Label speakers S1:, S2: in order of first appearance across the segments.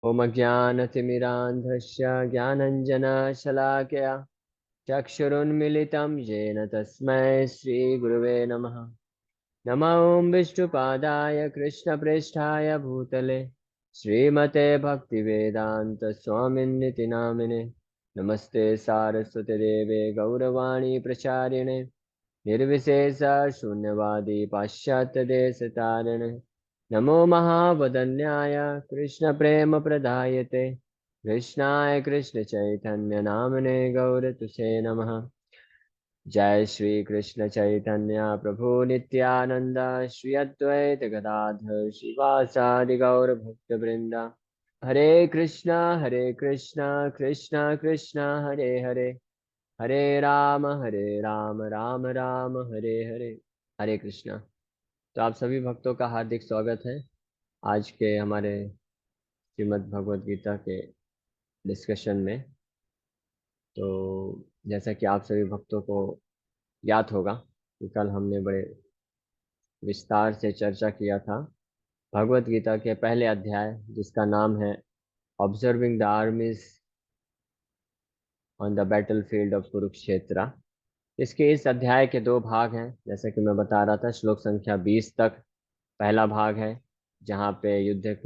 S1: ॐ अज्ञानतिमिरान्धस्य ज्ञानञ्जनशलाकया चक्षुरुन्मिलितं येन तस्मै श्रीगुरुवे नमः। नमो विष्णुपादाय कृष्णप्रेष्ठाय भूतले श्रीमते भक्तिवेदान्तस्वामिन्निति नामिने। नमस्ते सारस्वतीदेवे गौरवाणी प्रचारिणे निर्विशेष शून्यवादी पाश्चात्यदेशतारिणे। नमो महावदन्याय कृष्णप्रेमप्रदायते कृष्णाय कृष्णचैतन्यनामने गौरतुसे नमः। जय श्री कृष्ण चैतन्य प्रभु नित्यानंद श्री अद्वैत गदाधर श्रीवासादि गौर भक्त वृंदा। हरे कृष्णा कृष्णा कृष्णा हरे हरे, हरे राम राम राम हरे हरे। हरे कृष्णा। तो आप सभी भक्तों का हार्दिक स्वागत है आज के हमारे श्रीमद् भगवद गीता के डिस्कशन में। तो जैसा कि आप सभी भक्तों को याद होगा कि कल हमने बड़े विस्तार से चर्चा किया था भगवत गीता के पहले अध्याय जिसका नाम है observing the armies on the battle field of Kurukshetra. इसके इस अध्याय के दो भाग हैं जैसा कि मैं बता रहा था। श्लोक संख्या 20 तक पहला भाग है जहाँ पे युद्ध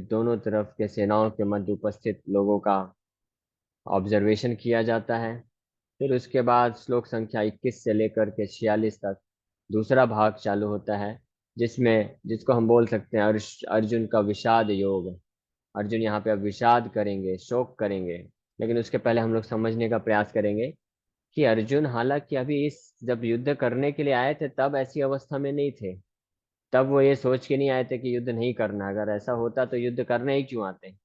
S1: दोनों तरफ के सेनाओं के मध्य उपस्थित लोगों का ऑब्जर्वेशन किया जाता है। फिर उसके बाद श्लोक संख्या 21 से लेकर के 46 तक दूसरा भाग चालू होता है जिसको हम बोल सकते हैं अर्जुन का विषाद योग। अर्जुन यहाँ पे अब विषाद करेंगे, शोक करेंगे। लेकिन उसके पहले हम लोग समझने का प्रयास करेंगे कि अर्जुन हालांकि अभी इस जब युद्ध करने के लिए आए थे तब ऐसी अवस्था में नहीं थे। तब वो ये सोच के नहीं आए थे कि युद्ध नहीं करना। अगर ऐसा होता तो युद्ध करने ही क्यों आते।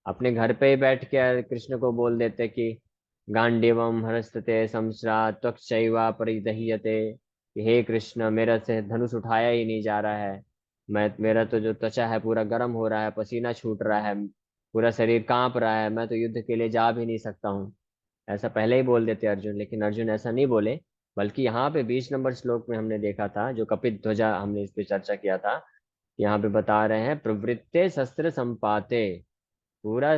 S1: अपने घर पे ही बैठ के कृष्ण को बोल देते कि गांडीवम हरस्तते समश्रा त्वक्चैवा परिदह्यते, कि हे कृष्ण मेरा से धनुष उठाया ही नहीं जा रहा है। मेरा तो जो त्वचा है पूरा गर्म हो रहा है, पसीना छूट रहा है, पूरा शरीर कांप रहा है, मैं तो युद्ध के लिए जा भी नहीं सकता हूँ। ऐसा पहले ही बोल देते अर्जुन, लेकिन अर्जुन ऐसा नहीं बोले। बल्कि यहाँ पे 20 नंबर श्लोक में हमने देखा था जो कपित ध्वजा हमने इस पे चर्चा किया था। यहाँ पे बता रहे हैं प्रवृत्ते शस्त्र संपाते, पूरा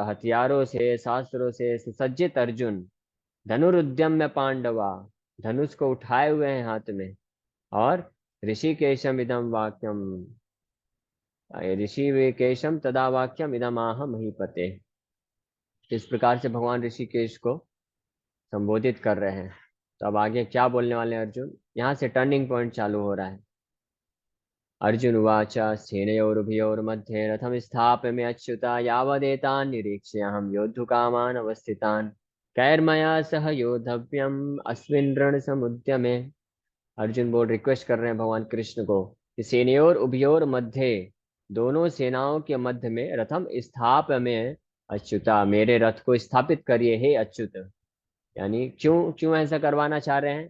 S1: हथियारों से शास्त्रों से सुसज्जित अर्जुन धनुरुद्यम्य पांडवा, धनुष को उठाए हुए हैं हाथ में। और ऋषिकेशम इदम वाक्यम, ऋषिकेशम तदा वाक्यम इदम आह महीपते। इस प्रकार से भगवान ऋषिकेश को संबोधित कर रहे हैं। तो अब आगे क्या बोलने वाले हैं अर्जुन, यहाँ से टर्निंग पॉइंट चालू हो रहा है। अर्जुन उवाच सेनयोरुभयोर्मध्ये रथम स्थापयामि अच्युता यावदेतान् निरीक्ष्याहं योद्धुकामान् अवस्थितान् कैर्मया सह योद्धव्यम् अस्मिन् रणसमुद्यमे। अर्जुन बोल रिक्वेस्ट कर रहे हैं भगवान कृष्ण को कि सेनयोर उभयोर मध्य, दोनों सेनाओं के मध्य में रथम स्थापयामि अच्युता, मेरे रथ को स्थापित करिए हे अच्युत। यानी क्यों क्यों ऐसा करवाना चाह रहे हैं।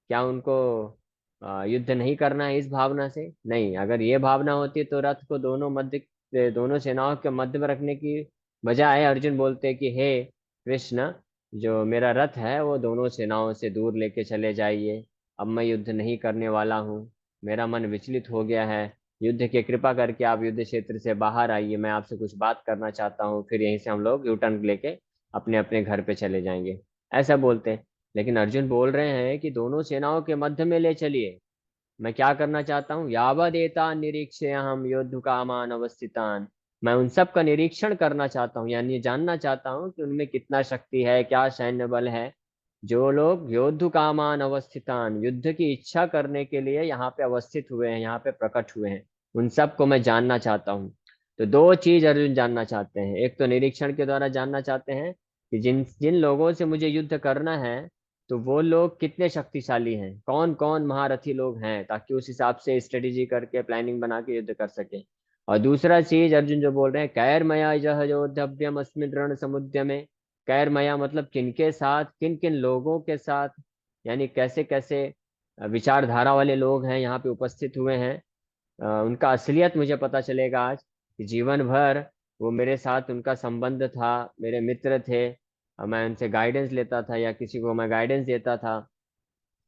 S1: क्या उनको युद्ध नहीं करना है इस भावना से? नहीं, अगर ये भावना होती तो रथ को दोनों सेनाओं के मध्य में रखने की बजाय अर्जुन बोलते कि हे कृष्ण, जो मेरा रथ है वो दोनों सेनाओं से दूर लेके चले जाइए। अब मैं युद्ध नहीं करने वाला हूँ, मेरा मन विचलित हो गया है। युद्ध की कृपा करके आप युद्ध क्षेत्र से बाहर आइए, मैं आपसे कुछ बात करना चाहता हूँ। फिर यहीं से हम लोग यू टर्न लेके अपने अपने घर पे चले जाएंगे, ऐसा बोलते हैं। लेकिन अर्जुन बोल रहे हैं कि दोनों सेनाओं के मध्य में ले चलिए। मैं क्या करना चाहता हूँ, यावदेता निरीक्ष्य हम योद्धुकामान अवस्थितान, मैं उन सब का निरीक्षण करना चाहता हूँ। यानी ये जानना चाहता हूँ कि उनमें कितना शक्ति है, क्या सैन्य बल है। जो लोग योद्धुकामान अवस्थितान, युद्ध की इच्छा करने के लिए यहाँ पे अवस्थित हुए हैं, यहाँ पे प्रकट हुए हैं, उन सब को मैं जानना चाहता हूँ। तो दो चीज अर्जुन जानना चाहते हैं। एक तो निरीक्षण के द्वारा जानना चाहते हैं कि जिन जिन लोगों से मुझे युद्ध करना है तो वो लोग कितने शक्तिशाली हैं, कौन कौन महारथी लोग हैं, ताकि उस हिसाब से स्ट्रेटेजी करके प्लानिंग बना के युद्ध कर सके। और दूसरा चीज अर्जुन जो बोल रहे हैं, कैर्मया यह योद्धव्यम अस्मिन् रण समुद्य में। कैर्मया मतलब किनके साथ, किन किन लोगों के साथ, यानी कैसे कैसे विचारधारा वाले लोग हैं यहाँ पे उपस्थित हुए हैं। उनका असलियत मुझे पता चलेगा आज कि जीवन भर वो मेरे साथ उनका संबंध था, मेरे मित्र थे। मैं उनसे गाइडेंस लेता था या किसी को मैं गाइडेंस देता था।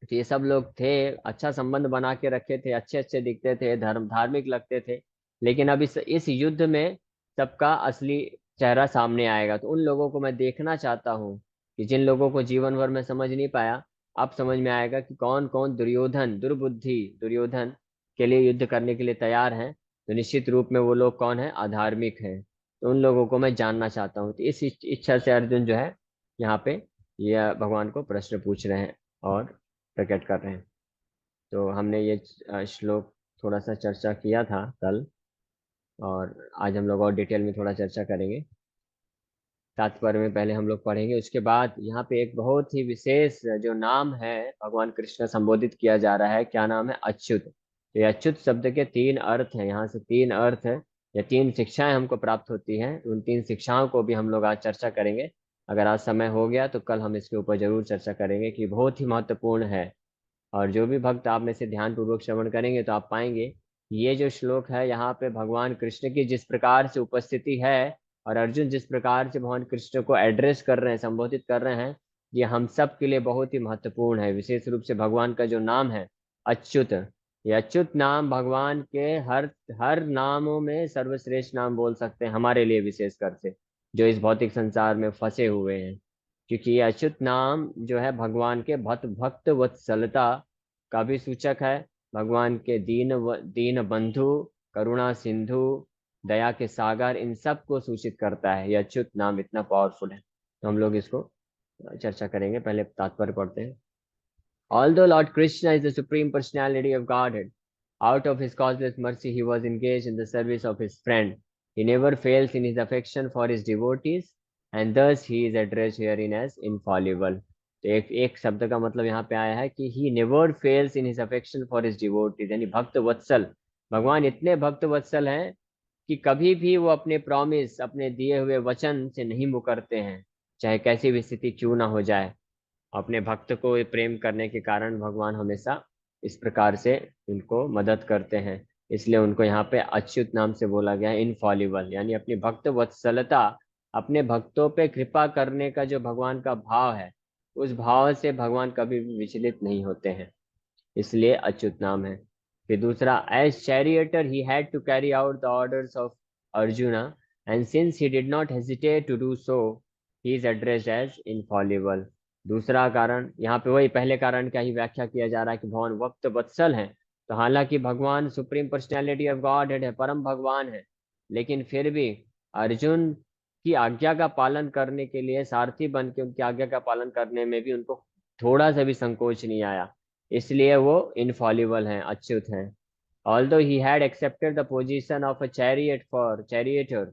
S1: तो ये सब लोग थे, अच्छा संबंध बना के रखे थे, अच्छे अच्छे दिखते थे, धार्मिक लगते थे। लेकिन अब इस युद्ध में सबका असली चेहरा सामने आएगा। तो उन लोगों को मैं देखना चाहता हूँ कि जिन लोगों को जीवन भर में समझ नहीं पाया, अब समझ में आएगा कि कौन कौन दुर्योधन, दुर्बुद्धि दुर्योधन के लिए युद्ध करने के लिए तैयार हैं। तो निश्चित रूप में वो लोग कौन है, अधार्मिक हैं। तो उन लोगों को मैं जानना चाहता हूँ। तो इस इच्छा से अर्जुन जो है यहाँ पे यह भगवान को प्रश्न पूछ रहे हैं और प्रकट कर रहे हैं। तो हमने ये श्लोक थोड़ा सा चर्चा किया था कल, और आज हम लोग और डिटेल में थोड़ा चर्चा करेंगे। तात्पर्य में पहले हम लोग पढ़ेंगे, उसके बाद यहाँ पे एक बहुत ही विशेष जो नाम है भगवान कृष्ण का संबोधित किया जा रहा है। क्या नाम है? अच्युत। तो ये अच्युत शब्द के तीन अर्थ हैं, यहाँ से तीन अर्थ है या तीन शिक्षाएं हमको प्राप्त होती हैं। उन तीन शिक्षाओं को भी हम लोग आज चर्चा करेंगे। अगर आज समय हो गया तो कल हम इसके ऊपर जरूर चर्चा करेंगे कि बहुत ही महत्वपूर्ण है। और जो भी भक्त आप में से ध्यान पूर्वक श्रवण करेंगे तो आप पाएंगे ये जो श्लोक है यहाँ पे भगवान कृष्ण की जिस प्रकार से उपस्थिति है और अर्जुन जिस प्रकार से भगवान कृष्ण को एड्रेस कर रहे हैं, संबोधित कर रहे हैं, ये हम सब के लिए बहुत ही महत्वपूर्ण है। विशेष रूप से भगवान का जो नाम है अच्युत, ये अच्युत नाम भगवान के हर हर नामों में सर्वश्रेष्ठ नाम बोल सकते हैं हमारे लिए, विशेषकर से जो इस भौतिक संसार में फंसे हुए हैं। क्योंकि ये अच्युत नाम जो है भगवान के भक्त वत्सलता का भी सूचक है। भगवान के दीन बंधु, करुणा सिंधु, दया के सागर, इन सब को सूचित करता है। यह अच्युत नाम इतना पावरफुल है। तो हम लोग इसको चर्चा करेंगे। पहले तात्पर्य पढ़ते हैं। Although Lord Krishna is the supreme personality of Godhead, out of his causeless mercy he was engaged in the service of his friend. He never fails in his affection for his devotees, and thus he is addressed herein as infallible. तो एक शब्द का मतलब यहाँ पे आया है कि he never fails in his affection for his devotees, यानी भक्त वत्सल। भगवान इतने भक्त वत्सल हैं कि कभी भी वो अपने प्रॉमिस, अपने दिए हुए वचन से नहीं मुकरते हैं, चाहे कैसी भी स्थिति क्यों ना हो जाए। अपने भक्त को प्रेम करने के कारण भगवान हमेशा इस प्रकार से उनको मदद करते हैं। इसलिए उनको यहाँ पे अच्युत नाम से बोला गया है, इनफॉलिबल, यानी अपनी भक्त वत्सलता, अपने भक्तों पे कृपा करने का जो भगवान का भाव है, उस भाव से भगवान कभी भी विचलित नहीं होते हैं, इसलिए अच्युत नाम है। फिर दूसरा, as charioteer he had to carry out the orders of Arjuna, and since he did not hesitate to do so, he is addressed as infallible. दूसरा कारण, यहाँ पे वही पहले कारण का ही व्याख्या किया जा रहा है कि भगवान वक्त वत्सल है। तो हालांकि भगवान सुप्रीम पर्सनैलिटी ऑफ गॉड है, परम भगवान है, लेकिन फिर भी अर्जुन की आज्ञा का पालन करने के लिए सारथी बन के उनकी आज्ञा का पालन करने में भी उनको थोड़ा सा भी संकोच नहीं आया। इसलिए वो इनफॉलिबल हैं, अच्युत हैं। Although he had accepted the position of a charioteer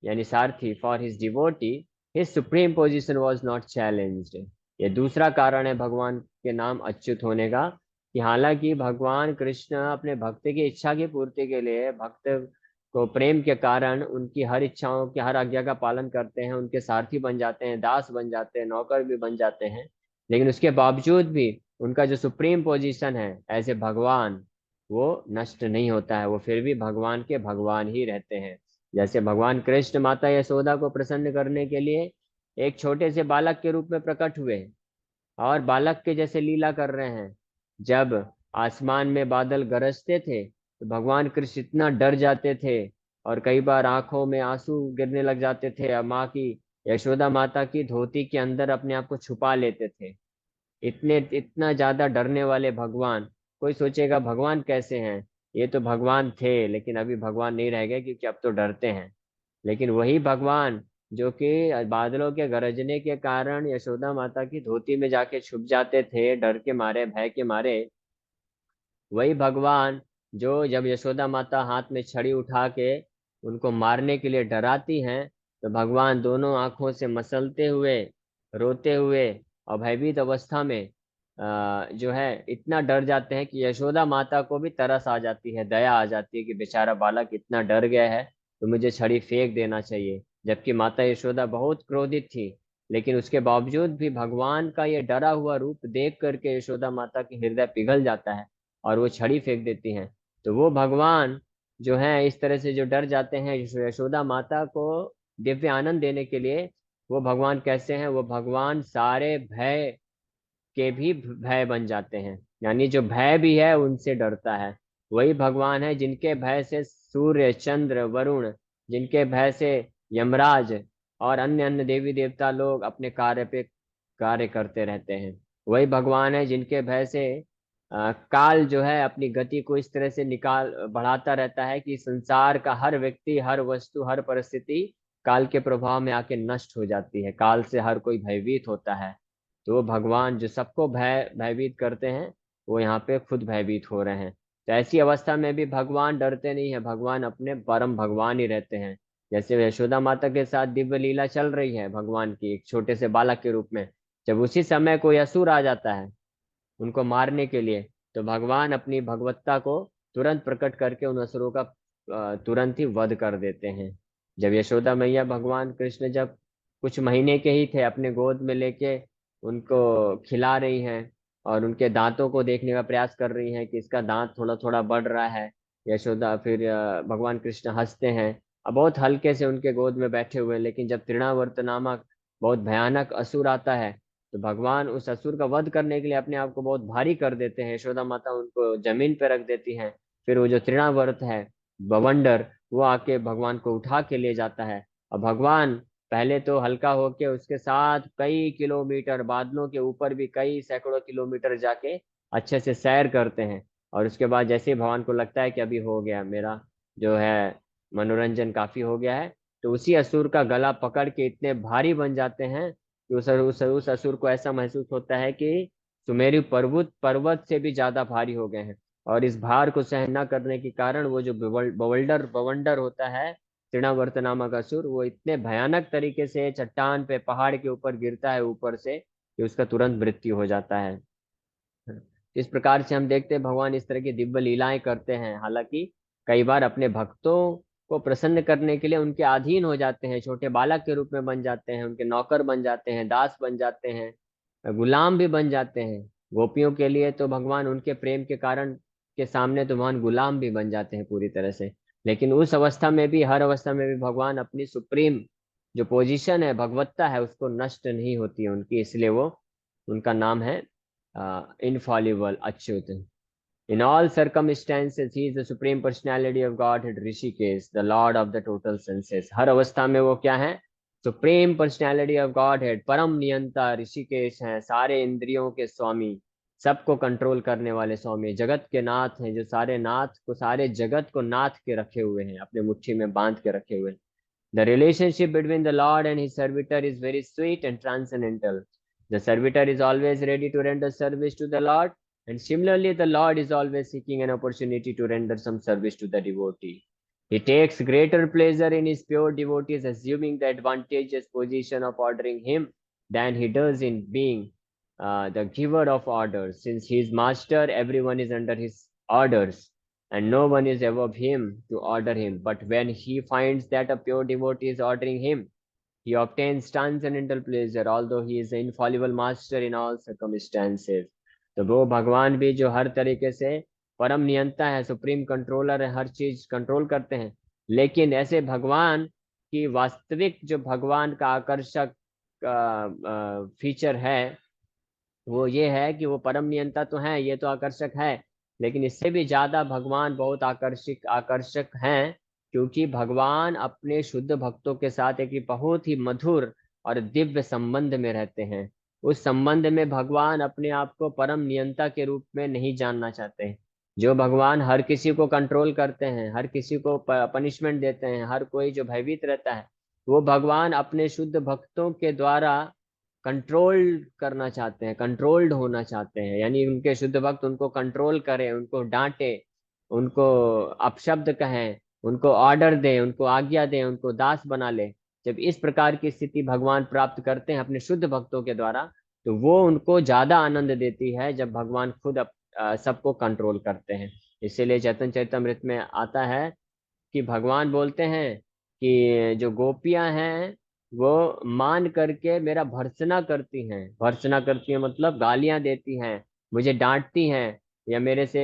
S1: यानी सारथी for his devotee, his supreme position was not challenged. ये दूसरा कारण है भगवान के नाम अच्युत होने का, कि हालांकि भगवान कृष्ण अपने भक्त की इच्छा की पूर्ति के लिए भक्त को प्रेम के कारण उनकी हर इच्छाओं की, हर आज्ञा का पालन करते हैं, उनके सारथी बन जाते हैं, दास बन जाते हैं, नौकर भी बन जाते हैं, लेकिन उसके बावजूद भी उनका जो सुप्रीम पोजीशन है एज ए भगवान, वो नष्ट नहीं होता है। वो फिर भी भगवान के भगवान ही रहते हैं। जैसे भगवान कृष्ण माता यशोदा को प्रसन्न करने के लिए एक छोटे से बालक के रूप में प्रकट हुए और बालक के जैसे लीला कर रहे हैं। जब आसमान में बादल गरजते थे तो भगवान कृष्ण इतना डर जाते थे और कई बार आंखों में आंसू गिरने लग जाते थे, और माँ की, यशोदा माता की धोती के अंदर अपने आप को छुपा लेते थे। इतना ज्यादा डरने वाले भगवान, कोई सोचेगा भगवान कैसे हैं, ये तो भगवान थे लेकिन अभी भगवान नहीं रह गए क्योंकि अब तो डरते हैं। लेकिन वही भगवान जो कि बादलों के गरजने के कारण यशोदा माता की धोती में जाके छुप जाते थे डर के मारे, भय के मारे, वही भगवान जो जब यशोदा माता हाथ में छड़ी उठा के उनको मारने के लिए डराती हैं, तो भगवान दोनों आंखों से मसलते हुए, रोते हुए और भयभीत अवस्था में जो है इतना डर जाते हैं कि यशोदा माता को भी तरस आ जाती है, दया आ जाती है कि बेचारा बालक इतना डर गया है, तो मुझे छड़ी फेंक देना चाहिए। जबकि माता यशोदा बहुत क्रोधित थी, लेकिन उसके बावजूद भी भगवान का ये डरा हुआ रूप देख करके यशोदा माता की हृदय पिघल जाता है और वो छड़ी फेंक देती हैं। तो वो भगवान जो है इस तरह से जो डर जाते हैं यशोदा माता को दिव्य आनंद देने के लिए, वो भगवान कैसे हैं? वो भगवान सारे भय के भी भय बन जाते हैं, यानी जो भय भी है उनसे डरता है। वही भगवान है जिनके भय से सूर्य, चंद्र, वरुण, जिनके भय से यमराज और अन्य अन्य देवी देवता लोग अपने कार्य पे कार्य करते रहते हैं। वही भगवान है जिनके भय से काल जो है अपनी गति को इस तरह से निकाल बढ़ाता रहता है कि संसार का हर व्यक्ति, हर वस्तु, हर परिस्थिति काल के प्रभाव में आके नष्ट हो जाती है। काल से हर कोई भयभीत होता है। तो वो भगवान जो सबको भयभीत करते हैं, वो यहाँ पे खुद भयभीत हो रहे हैं। तो ऐसी अवस्था में भी भगवान डरते नहीं है, भगवान अपने परम भगवान ही रहते हैं। जैसे यशोदा माता के साथ दिव्य लीला चल रही है भगवान की, एक छोटे से बालक के रूप में, जब उसी समय कोई असुर आ जाता है उनको मारने के लिए, तो भगवान अपनी भगवत्ता को तुरंत प्रकट करके उन असुरों का तुरंत ही वध कर देते हैं। जब यशोदा मैया भगवान कृष्ण जब कुछ महीने के ही थे, अपने गोद में लेके उनको खिला रही हैं और उनके दांतों को देखने का प्रयास कर रही हैं कि इसका दांत थोड़ा थोड़ा बढ़ रहा है। यशोदा फिर भगवान कृष्ण हंसते हैं। अब बहुत हल्के से उनके गोद में बैठे हुए हैं, लेकिन जब तृणावर्त नामक बहुत भयानक असुर आता है, तो भगवान उस असुर का वध करने के लिए अपने आप को बहुत भारी कर देते हैं। यशोदा माता उनको जमीन पर रख देती हैं। फिर वो जो तृणावर्त है, बवंडर, वो आके भगवान को उठा के ले जाता है। और भगवान पहले तो हल्का होके उसके साथ कई किलोमीटर, बादलों के ऊपर भी कई सैकड़ों किलोमीटर जाके अच्छे से सैर करते हैं। और उसके बाद जैसे ही भगवान को लगता है कि अभी हो गया, मेरा जो है मनोरंजन काफी हो गया है, तो उसी असुर का गला पकड़ के इतने भारी बन जाते हैं कि उस असुर को ऐसा महसूस होता है कि सुमेरु पर्वत पर्वत से भी ज्यादा भारी हो गए हैं। और इस भार को सहन न करने के कारण वो जो बवंडर बवंडर होता है, तृणावर्त नामक असुर, वो इतने भयानक तरीके से चट्टान पे, पहाड़ के ऊपर गिरता है ऊपर से, कि उसका तुरंत मृत्यु हो जाता है। इस प्रकार से हम देखते हैं भगवान इस तरह की दिव्य लीलाएं करते हैं। हालांकि कई बार अपने भक्तों को प्रसन्न करने के लिए उनके अधीन हो जाते हैं, छोटे बालक के रूप में बन जाते हैं, उनके नौकर बन जाते हैं, दास बन जाते हैं, गुलाम भी बन जाते हैं। गोपियों के लिए तो भगवान उनके प्रेम के कारण के सामने तो भगवान गुलाम भी बन जाते हैं पूरी तरह से। लेकिन उस अवस्था में भी, हर अवस्था में भी भगवान अपनी सुप्रीम जो पोजीशन है, भगवत्ता है, उसको नष्ट नहीं होती है उनकी, इसलिए वो, उनका नाम है infallible Achyut. In all circumstances, he is the supreme personality of Godhead, Rishikesh, the Lord of the total senses. हर अवस्था में वो क्या है? Supreme personality of God head, परम नियंता ऋषिकेश हैं, सारे इंद्रियों के स्वामी, सबको कंट्रोल करने वाले स्वामी, जगत के नाथ हैं, जो सारे नाथ को, सारे जगत को नाथ के रखे हुए हैं, अपने मुट्ठी में बांध के रखे हुए हैं। The relationship between the Lord and his servitor is very sweet and transcendental. The servitor is always ready to render service to the Lord, and similarly, the Lord is always seeking an opportunity to render some service to the devotee. He takes greater pleasure in his pure devotees, assuming the advantageous position of ordering him than he does in being the giver of orders. Since he is master, everyone is under his orders, and no one is above him to order him. But when he finds that a pure devotee is ordering him, he obtains transcendental pleasure, although he is the infallible master in all circumstances. तो वो भगवान भी जो हर तरीके से परम नियंता है, supreme controller है, हर चीज कंट्रोल करते हैं, लेकिन ऐसे भगवान की वास्तविक जो भगवान का आकर्षक फीचर है, वो ये है कि वो परम नियंता तो है, ये तो आकर्षक है, लेकिन इससे भी ज्यादा भगवान बहुत आकर्षक आकर्षक हैं, क्योंकि भगवान अपने शुद्ध भक्तों के साथ एक बहुत ही मधुर और दिव्य संबंध में रहते हैं। उस संबंध में भगवान अपने आप को परम नियंता के रूप में नहीं जानना चाहते। जो भगवान हर किसी को कंट्रोल करते हैं, हर किसी को पनिशमेंट देते हैं, हर कोई जो भयभीत रहता है, वो भगवान अपने शुद्ध भक्तों के द्वारा कंट्रोल करना चाहते हैं, कंट्रोल्ड होना चाहते हैं। यानी उनके शुद्ध भक्त उनको कंट्रोल करें, उनको डांटे, उनको अपशब्द कहें, उनको ऑर्डर दें, उनको आज्ञा दें, उनको दास बना ले। जब इस प्रकार की स्थिति भगवान प्राप्त करते हैं अपने शुद्ध भक्तों के द्वारा, तो वो उनको ज्यादा आनंद देती है जब भगवान खुद सबको कंट्रोल करते हैं। इसीलिए चैतन्य चरितमृत में आता है कि भगवान बोलते हैं कि जो गोपियां हैं वो मान करके मेरा भर्त्सना करती हैं। भर्त्सना करती हैं मतलब गालियां देती हैं, मुझे डांटती हैं, या मेरे से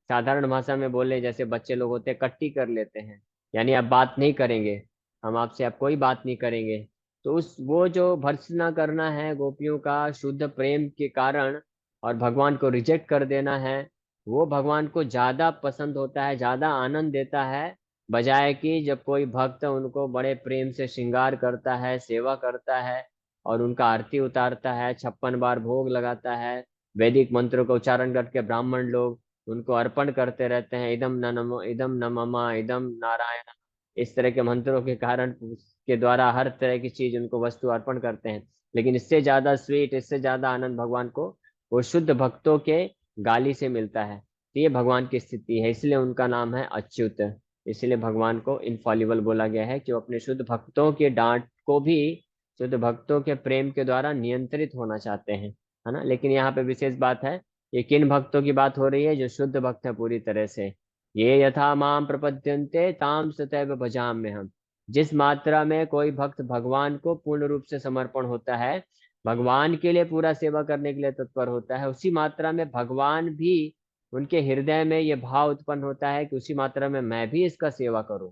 S1: साधारण भाषा में बोले जैसे बच्चे लोग होते हैं, कट्टी कर लेते हैं, यानी अब बात नहीं करेंगे, हम आपसे अब कोई बात नहीं करेंगे। तो उस वो जो भर्त्सना करना है गोपियों का शुद्ध प्रेम के कारण, और भगवान को रिजेक्ट कर देना है, वो भगवान को ज्यादा पसंद होता है, ज्यादा आनंद देता है बजाय कि जब कोई भक्त उनको बड़े प्रेम से श्रृंगार करता है, सेवा करता है और उनका आरती उतारता है, 56 बार भोग लगाता है, वैदिक मंत्रों का उच्चारण करके ब्राह्मण लोग उनको अर्पण करते रहते हैं, इदम न नमो, इदम न ममा, इदम नारायण, इस तरह के मंत्रों के कारण के द्वारा हर तरह की चीज उनको वस्तु अर्पण करते हैं। लेकिन इससे ज्यादा स्वीट, इससे ज्यादा आनंद भगवान को वो शुद्ध भक्तों के गाली से मिलता है। तो ये भगवान की स्थिति है, इसलिए उनका नाम है अच्युत। इसलिए भगवान को इनफॉलिबल बोला गया है कि वो अपने शुद्ध भक्तों के डांट को भी शुद्ध भक्तों के प्रेम के द्वारा नियंत्रित होना चाहते हैं, है ना। लेकिन यहाँ पे विशेष बात है, ये किन भक्तों की बात हो रही है? जो शुद्ध भक्त है पूरी तरह से। ये यथा माम प्रपद्यन्ते ताम सतैव भजाम्य हम। जिस मात्रा में कोई भक्त भगवान को पूर्ण रूप से समर्पण होता है, भगवान के लिए पूरा सेवा करने के लिए तत्पर होता है, उसी मात्रा में भगवान भी, उनके हृदय में ये भाव उत्पन्न होता है कि उसी मात्रा में मैं भी इसका सेवा करूं,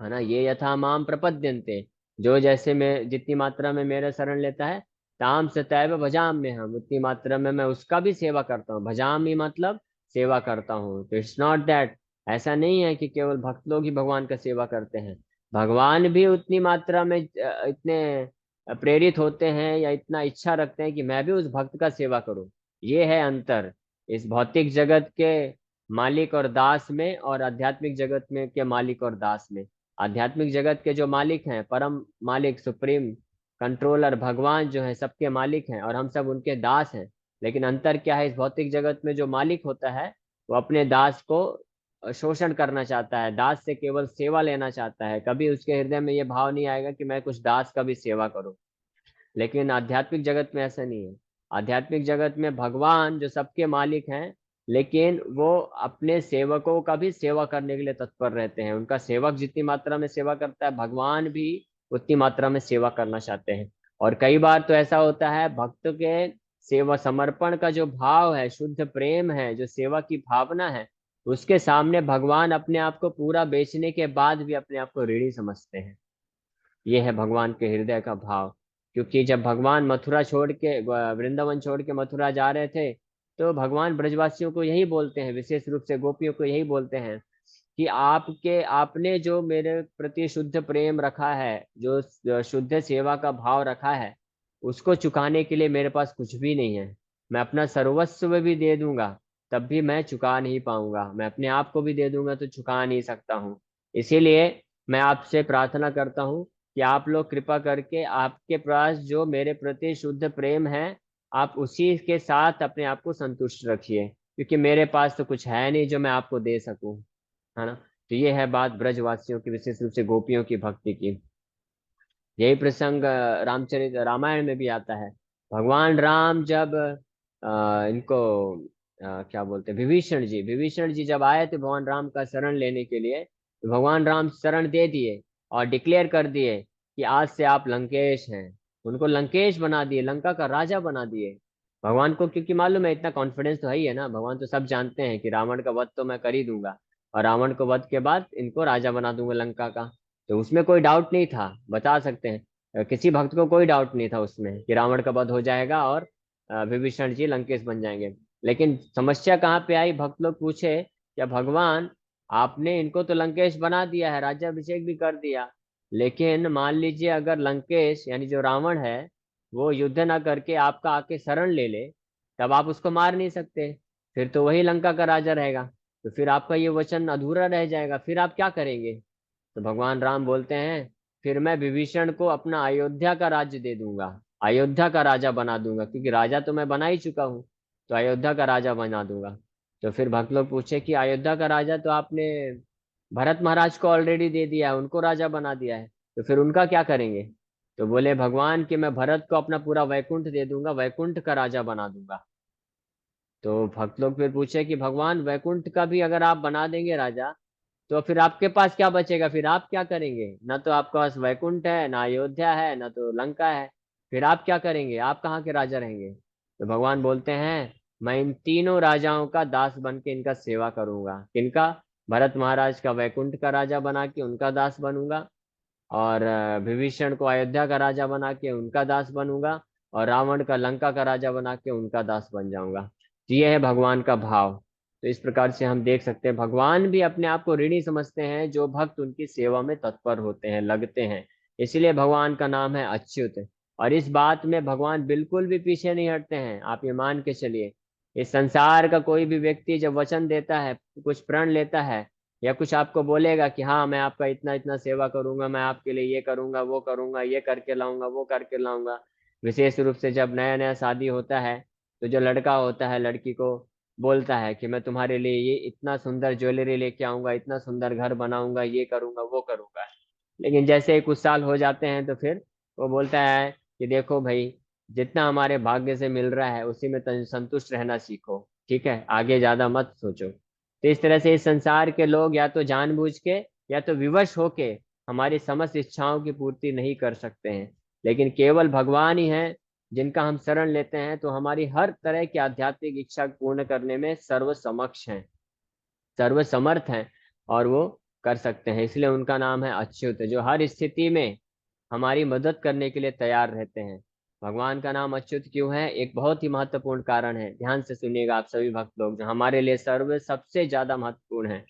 S1: है ना। ये यथा माम प्रपद्यन्ते, जो जैसे मैं जितनी मात्रा में मेरा शरण लेता है, ताम सतैव भजाम में हम, उतनी मात्रा में मैं उसका भी सेवा करता हूँ। भजामी मतलब सेवा करता हूँ। तो इट्स नॉट दैट, ऐसा नहीं है कि केवल भक्त लोग ही भगवान का सेवा करते हैं, भगवान भी उतनी मात्रा में इतने प्रेरित होते हैं या इतना इच्छा रखते हैं कि मैं भी उस भक्त का सेवा करूं। ये है अंतर इस भौतिक जगत के मालिक और दास में और आध्यात्मिक जगत में के मालिक और दास में। आध्यात्मिक जगत के जो मालिक हैं, परम मालिक, सुप्रीम कंट्रोलर भगवान जो है सबके मालिक हैं और हम सब उनके दास हैं। लेकिन अंतर क्या है? इस भौतिक जगत में जो मालिक होता है वो अपने दास को शोषण करना चाहता है, दास से केवल सेवा लेना चाहता है। कभी उसके हृदय में ये भाव नहीं आएगा कि मैं कुछ दास का भी सेवा करूं। लेकिन आध्यात्मिक जगत में ऐसा नहीं है। आध्यात्मिक जगत में भगवान जो सबके मालिक हैं, लेकिन वो अपने सेवकों का भी सेवा करने के लिए तत्पर रहते हैं। उनका सेवक जितनी मात्रा में सेवा करता है, भगवान भी उतनी मात्रा में सेवा करना चाहते हैं। और कई बार तो ऐसा होता है, भक्त के सेवा समर्पण का जो भाव है, शुद्ध प्रेम है, जो सेवा की भावना है, उसके सामने भगवान अपने आप को पूरा बेचने के बाद भी अपने आप को ऋणी समझते हैं। ये है भगवान के हृदय का भाव। क्योंकि जब भगवान मथुरा छोड़ के वृंदावन छोड़ के मथुरा जा रहे थे, तो भगवान ब्रजवासियों को यही बोलते हैं, विशेष रूप से गोपियों को यही बोलते हैं कि आपने जो मेरे प्रति शुद्ध प्रेम रखा है, जो शुद्ध सेवा का भाव रखा है, उसको चुकाने के लिए मेरे पास कुछ भी नहीं है। मैं अपना सर्वस्व भी दे दूंगा, तब भी मैं चुका नहीं पाऊंगा। मैं अपने आप को भी दे दूंगा तो चुका नहीं सकता हूँ। इसीलिए मैं आपसे प्रार्थना करता हूँ कि आप लोग कृपा करके आपके पास जो मेरे प्रति शुद्ध प्रेम है, आप उसी के साथ अपने आप को संतुष्ट रखिए, क्योंकि मेरे पास तो कुछ है नहीं जो मैं आपको दे सकूं, है ना। तो ये है बात ब्रजवासियों की, विशेष रूप से गोपियों की भक्ति की। यही प्रसंग रामचरित रामायण में भी आता है। भगवान राम जब इनको क्या बोलते हैं, विभीषण जी जब आए थे भगवान राम का शरण लेने के लिए, तो भगवान राम शरण दे दिए और डिक्लेयर कर दिए कि आज से आप लंकेश हैं। उनको लंकेश बना दिए, लंका का राजा बना दिए। भगवान को क्योंकि मालूम है, इतना कॉन्फिडेंस तो है ही है ना, भगवान तो सब जानते हैं कि रावण का वध तो मैं कर ही दूंगा, और रावण को वध के बाद इनको राजा बना दूंगा लंका का। तो उसमें कोई डाउट नहीं था, बता सकते हैं। किसी भक्त को कोई डाउट नहीं था उसमें कि रावण का वध हो जाएगा और विभीषण जी लंकेश बन जाएंगे। लेकिन समस्या कहाँ पे आई? भक्त लोग पूछे, क्या भगवान, आपने इनको तो लंकेश बना दिया है, राज्याभिषेक भी कर दिया, लेकिन मान लीजिए अगर लंकेश यानी जो रावण है वो युद्ध ना करके आपका आके शरण ले ले, तब आप उसको मार नहीं सकते, फिर तो वही लंका का राजा रहेगा। तो फिर आपका ये वचन अधूरा रह जाएगा, फिर आप क्या करेंगे? तो भगवान राम बोलते हैं, फिर मैं विभीषण को अपना अयोध्या का राज्य दे दूंगा, अयोध्या का राजा बना दूंगा, क्योंकि राजा तो मैं बना ही चुका हूँ, तो अयोध्या का राजा बना दूंगा। तो फिर भक्त लोग पूछे कि अयोध्या का राजा तो आपने भरत महाराज को ऑलरेडी दे दिया है, उनको राजा बना दिया है, तो फिर उनका क्या करेंगे? तो बोले भगवान कि मैं भरत को अपना पूरा वैकुंठ दे दूंगा, वैकुंठ का राजा बना दूंगा। तो भक्त लोग फिर पूछे कि भगवान, वैकुंठ का भी अगर आप बना देंगे राजा, तो फिर आपके पास क्या बचेगा? फिर आप क्या करेंगे? ना तो आपके पास वैकुंठ है, ना अयोध्या है, ना तो लंका है, फिर आप क्या करेंगे? आप कहाँ के राजा रहेंगे? तो भगवान बोलते हैं, मैं इन तीनों राजाओं का दास बन के इनका सेवा करूंगा। किनका? भरत महाराज का वैकुंठ का राजा बना के उनका दास बनूंगा, और विभीषण को अयोध्या का राजा बना के उनका दास बनूंगा, और रावण का लंका का राजा बना के उनका दास बन जाऊंगा। तो ये है भगवान का भाव। तो इस प्रकार से हम देख सकते हैं भगवान भी अपने आप को ऋणी समझते हैं जो भक्त उनकी सेवा में तत्पर होते हैं, लगते हैं। इसीलिए भगवान का नाम है अच्युत। और इस बात में भगवान बिल्कुल भी पीछे नहीं हटते हैं, आप ये मान के चलिए। इस संसार का कोई भी व्यक्ति जब वचन देता है, कुछ प्रण लेता है, या कुछ आपको बोलेगा कि हाँ मैं आपका इतना इतना सेवा करूंगा, मैं आपके लिए ये करूंगा, वो करूंगा, ये करके लाऊंगा, वो करके लाऊंगा। विशेष रूप से जब नया नया शादी होता है, तो जो लड़का होता है लड़की को बोलता है कि मैं तुम्हारे लिए ये इतना सुंदर ज्वेलरी लेके आऊंगा, इतना सुंदर घर बनाऊंगा, ये करूंगा, वो करूंगा। लेकिन जैसे ही कुछ साल हो जाते हैं तो फिर वो बोलता है कि देखो भाई, जितना हमारे भाग्य से मिल रहा है उसी में संतुष्ट रहना सीखो, ठीक है, आगे ज्यादा मत सोचो। तो इस तरह से इस संसार के लोग या तो जानबूझ के या तो विवश होके हमारी समस्त इच्छाओं की पूर्ति नहीं कर सकते हैं। लेकिन केवल भगवान ही हैं जिनका हम शरण लेते हैं, तो हमारी हर तरह की आध्यात्मिक इच्छा पूर्ण करने में सर्व समक्ष हैं, सर्व समर्थ हैं, और वो कर सकते हैं। इसलिए उनका नाम है अच्युत, जो हर स्थिति में हमारी मदद करने के लिए तैयार रहते हैं। भगवान का नाम अच्युत क्यों है, एक बहुत ही महत्वपूर्ण कारण है, ध्यान से सुनिएगा आप सभी भक्त लोग, जो हमारे लिए सर्व सबसे ज्यादा महत्वपूर्ण है।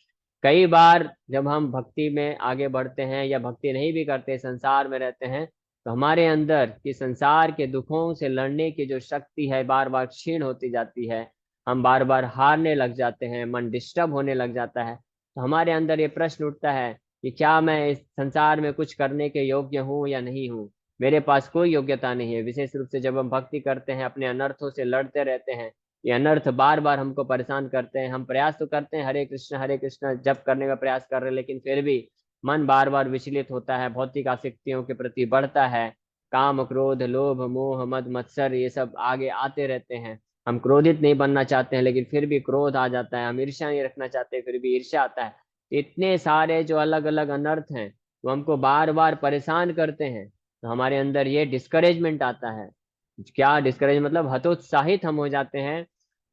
S1: कई बार जब हम भक्ति में आगे बढ़ते हैं या भक्ति नहीं भी करते, संसार में रहते हैं, तो हमारे अंदर की संसार के दुखों से लड़ने की जो शक्ति है बार बार क्षीण होती जाती है। हम बार बार हारने लग जाते हैं, मन डिस्टर्ब होने लग जाता है। तो हमारे अंदर ये प्रश्न उठता है कि क्या मैं इस संसार में कुछ करने के योग्य हूँ या नहीं हूँ। मेरे पास कोई योग्यता नहीं है। विशेष रूप से जब हम भक्ति करते हैं, अपने अनर्थों से लड़ते रहते हैं, ये अनर्थ बार बार हमको परेशान करते हैं। हम प्रयास तो करते हैं, हरे कृष्ण जप करने का प्रयास कर रहे हैं, लेकिन फिर भी मन बार बार विचलित होता है, भौतिक आसक्तियों के प्रति बढ़ता है। काम क्रोध लोभ मोह मद मत्सर ये सब आगे आते रहते हैं। हम क्रोधित नहीं बनना चाहते हैं, लेकिन फिर भी क्रोध आ जाता है। हम ईर्ष्या नहीं रखना चाहते, फिर भी ईर्ष्या आता है। इतने सारे जो अलग अलग अनर्थ हैं, वो हमको बार बार परेशान करते हैं। तो हमारे अंदर ये डिस्करेजमेंट आता है। क्या डिस्करेज मतलब, हतोत्साहित हम हो जाते हैं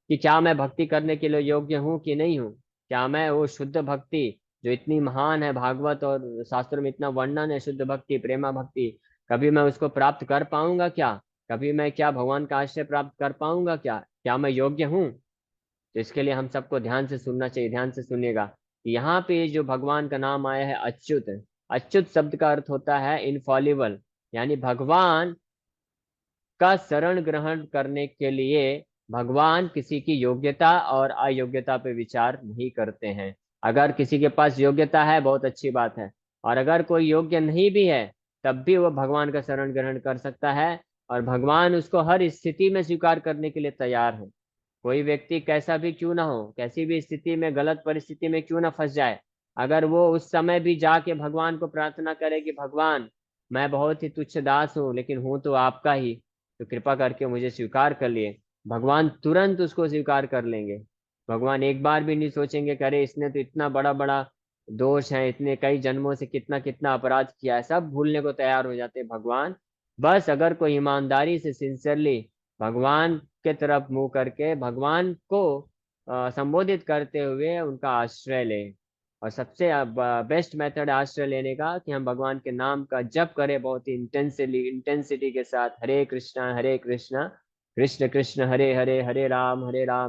S1: कि क्या मैं भक्ति करने के लिए योग्य हूँ कि नहीं हूँ। क्या मैं वो शुद्ध भक्ति जो इतनी महान है, भागवत और शास्त्रों में इतना वर्णन है शुद्ध भक्ति, प्रेमा भक्ति, कभी मैं उसको प्राप्त कर पाऊंगा क्या? कभी मैं क्या भगवान का आश्रय प्राप्त कर पाऊंगा क्या? क्या मैं योग्य हूँ? तो इसके लिए हम सबको ध्यान से सुनना चाहिए। ध्यान से सुनिएगा कि यहाँ पे जो भगवान का नाम आया है अच्युत, अच्युत शब्द का अर्थ होता है इनफॉलिबल, यानी भगवान का शरण ग्रहण करने के लिए भगवान किसी की योग्यता और अयोग्यता पे विचार नहीं करते हैं। अगर किसी के पास योग्यता है बहुत अच्छी बात है, और अगर कोई योग्य नहीं भी है तब भी वो भगवान का शरण ग्रहण कर सकता है, और भगवान उसको हर स्थिति में स्वीकार करने के लिए तैयार है। कोई व्यक्ति कैसा भी क्यों ना हो, कैसी भी स्थिति में, गलत परिस्थिति में क्यों ना फंस जाए, अगर वो उस समय भी जाके भगवान को प्रार्थना करे कि भगवान मैं बहुत ही तुच्छ दास हूँ लेकिन हूँ तो आपका ही, तो कृपा करके मुझे स्वीकार कर लिए, भगवान तुरंत उसको स्वीकार कर लेंगे। भगवान एक बार भी नहीं सोचेंगे कि अरे इसने तो इतना बड़ा बड़ा दोष है, इतने कई जन्मों से कितना कितना अपराध किया है, सब भूलने को तैयार हो जाते हैं भगवान। बस अगर कोई ईमानदारी से सिंसियरली भगवान के तरफ मुंह करके भगवान को संबोधित करते हुए उनका आश्रय ले। और सबसे बेस्ट मेथड आश्रय लेने का कि हम भगवान के नाम का जप करें बहुत ही इंटेंसिटी के साथ, हरे कृष्णा कृष्ण कृष्ण हरे हरे, हरे राम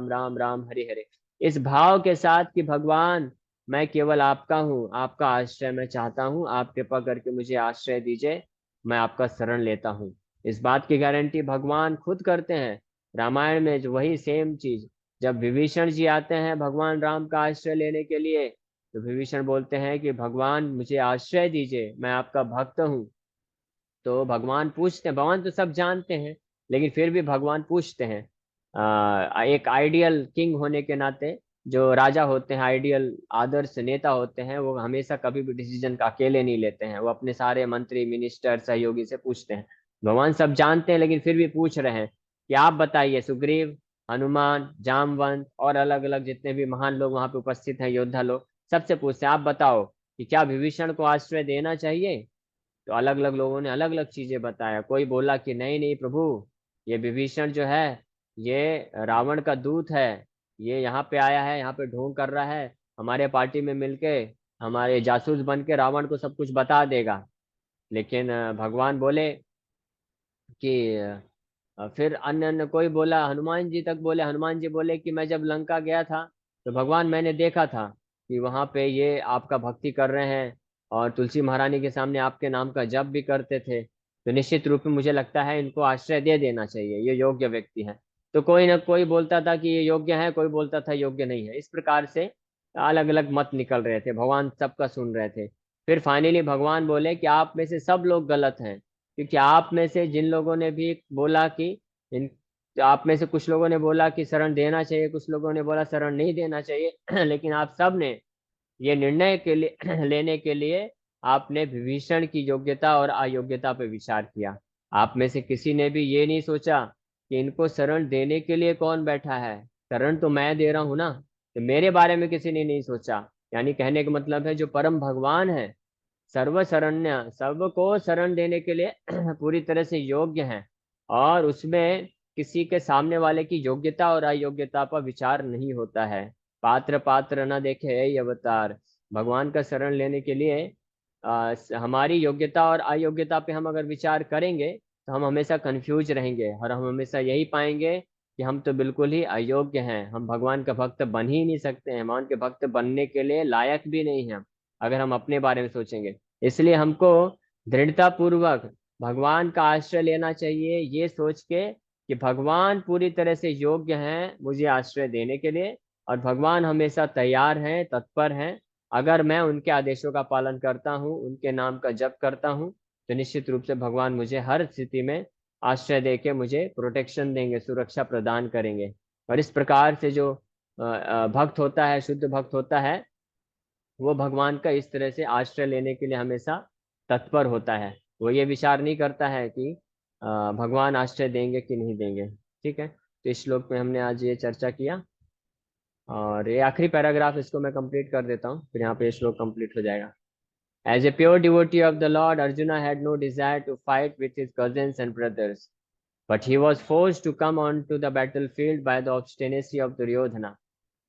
S1: राम राम हरे हरे। इस भाव के साथ कि भगवान मैं केवल आपका हूँ, आपका आश्रय मैं चाहता हूँ, आप कृपा करके मुझे आश्रय दीजिए, मैं आपका शरण लेता हूँ। इस बात की गारंटी भगवान खुद करते हैं। रामायण में जो वही सेम चीज, जब विभीषण जी आते हैं भगवान राम का आश्रय लेने के लिए, तो विभीषण बोलते हैं कि भगवान मुझे आश्रय दीजिए, मैं आपका भक्त हूँ। तो भगवान पूछते हैं, भगवान तो सब जानते हैं, लेकिन फिर भी भगवान पूछते हैं। एक आइडियल किंग होने के नाते, जो राजा होते हैं, आइडियल आदर्श नेता होते हैं, वो हमेशा कभी भी डिसीजन का अकेले नहीं लेते हैं, वो अपने सारे मंत्री मिनिस्टर सहयोगी से पूछते हैं। भगवान सब जानते हैं लेकिन फिर भी पूछ रहे हैं कि आप बताइए, सुग्रीव, हनुमान, जामवंत और अलग अलग जितने भी महान लोग वहां पे उपस्थित हैं, योद्धा लोग, सबसे पूछते हैं आप बताओ कि क्या विभीषण को आश्रय देना चाहिए। तो अलग अलग लोगों ने अलग अलग चीजें बताया। कोई बोला कि नहीं नहीं प्रभु, ये विभीषण जो है ये रावण का दूत है, ये यहाँ पे आया है, यहाँ पे ढोंग कर रहा है, हमारे पार्टी में मिलके हमारे जासूस बन के रावण को सब कुछ बता देगा। लेकिन भगवान बोले कि फिर अन्य अन्य कोई बोला, हनुमान जी तक बोले, हनुमान जी बोले कि मैं जब लंका गया था तो भगवान मैंने देखा था कि वहां पे ये आपका भक्ति कर रहे हैं और तुलसी महारानी के सामने आपके नाम का जप भी करते थे, तो निश्चित रूप में मुझे लगता है इनको आश्रय दे देना चाहिए, ये योग्य व्यक्ति हैं। तो कोई ना कोई बोलता था कि ये योग्य है, कोई बोलता था योग्य नहीं है। इस प्रकार से अलग अलग मत निकल रहे थे, भगवान सबका सुन रहे थे। फिर फाइनली भगवान बोले कि आप में से सब लोग गलत हैं, क्योंकि आप में से जिन लोगों ने भी बोला कि इन तो आप में से कुछ लोगों ने बोला कि शरण देना चाहिए, कुछ लोगों ने बोला शरण नहीं देना चाहिए लेकिन आप सब ने ये निर्णय के लिए लेने के लिए आपने विभीषण की योग्यता और अयोग्यता पर विचार किया। आप में से किसी ने भी ये नहीं सोचा कि इनको शरण देने के लिए कौन बैठा है, शरण तो मैं दे रहा हूं ना, तो मेरे बारे में किसी ने नहीं सोचा। यानी कहने का मतलब है जो परम भगवान है, सर्व शरण्य, सबको शरण देने के लिए पूरी तरह से योग्य हैं, और उसमें किसी के सामने वाले की योग्यता और अयोग्यता पर विचार नहीं होता है। पात्र पात्र न देखे यही अवतार। भगवान का शरण लेने के लिए हमारी योग्यता और अयोग्यता पे हम अगर विचार करेंगे तो हम हमेशा कंफ्यूज रहेंगे, और हम हमेशा यही पाएंगे कि हम तो बिल्कुल ही अयोग्य हैं, हम भगवान का भक्त बन ही नहीं सकते हैं, भगवान के भक्त बनने के लिए लायक भी नहीं हैं अगर हम अपने बारे में सोचेंगे। इसलिए हमको दृढ़ता पूर्वक भगवान का आश्रय लेना चाहिए, ये सोच के कि भगवान पूरी तरह से योग्य हैं मुझे आश्रय देने के लिए, और भगवान हमेशा तैयार हैं, तत्पर हैं। अगर मैं उनके आदेशों का पालन करता हूँ, उनके नाम का जप करता हूँ, तो निश्चित रूप से भगवान मुझे हर स्थिति में आश्रय देके मुझे प्रोटेक्शन देंगे, सुरक्षा प्रदान करेंगे। और इस प्रकार से जो भक्त होता है, शुद्ध भक्त होता है, वो भगवान का इस तरह से आश्रय लेने के लिए हमेशा तत्पर होता है। वो ये विचार नहीं करता है कि भगवान आश्रय देंगे कि नहीं देंगे। ठीक है, तो इस श्लोक में हमने आज ये चर्चा किया, और ये आखिरी पैराग्राफ इसको मैं कंप्लीट कर देता हूँ, फिर यहाँ पे ये श्लोक कंप्लीट हो जाएगा। As a pure devotee of the Lord, Arjuna had no desire to fight with his cousins and brothers, but he was forced to come onto the battlefield by the obstinacy of Duryodhana,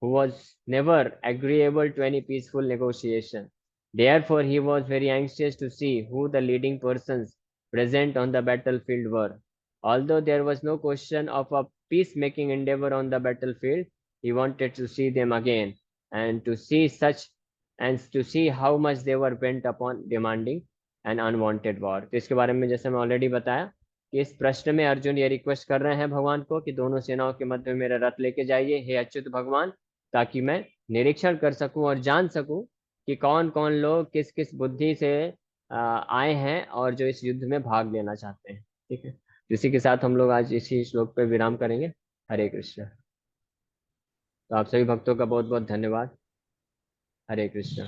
S1: who was never agreeable to any peaceful negotiation. Therefore, he was very anxious to see who the leading persons present on the battlefield were. Although there was no question of a peacemaking endeavor on the battlefield, he wanted to see them again, and to see such and to see how much they were bent upon demanding an unwanted war. तो इसके बारे में जैसे मैं already बताया कि इस प्रश्न में अर्जुन ये रिक्वेस्ट कर रहे हैं भगवान को कि दोनों सेनाओं के मध्य में मेरा रथ लेके जाइए हे अच्युत भगवान, ताकि मैं निरीक्षण कर सकूं और जान सकूं कि कौन कौन लोग किस किस बुद्धि से आए हैं और जो इस युद्ध में भाग लेना चाहते हैं। ठीक है, इसी के साथ हम लोग आज इसी श्लोक पे विराम करेंगे। हरे कृष्ण। तो आप सभी भक्तों का बहुत बहुत धन्यवाद। हरे कृष्ण।